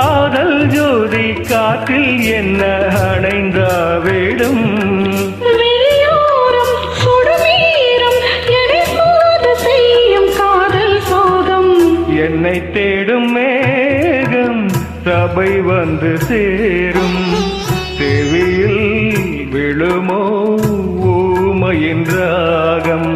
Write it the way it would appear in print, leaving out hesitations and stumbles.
காதல் ஜோதி காற்றில் என்ன அணைந்தாவிடும். வெளியோரம் சுடுநீரம் எடைபோது செய்யும் காதல் சோகம். என்னை தேடும் மேகம் சபை வந்து சேரும். செவியில் விழுமோ ஊமையின் ராகம்.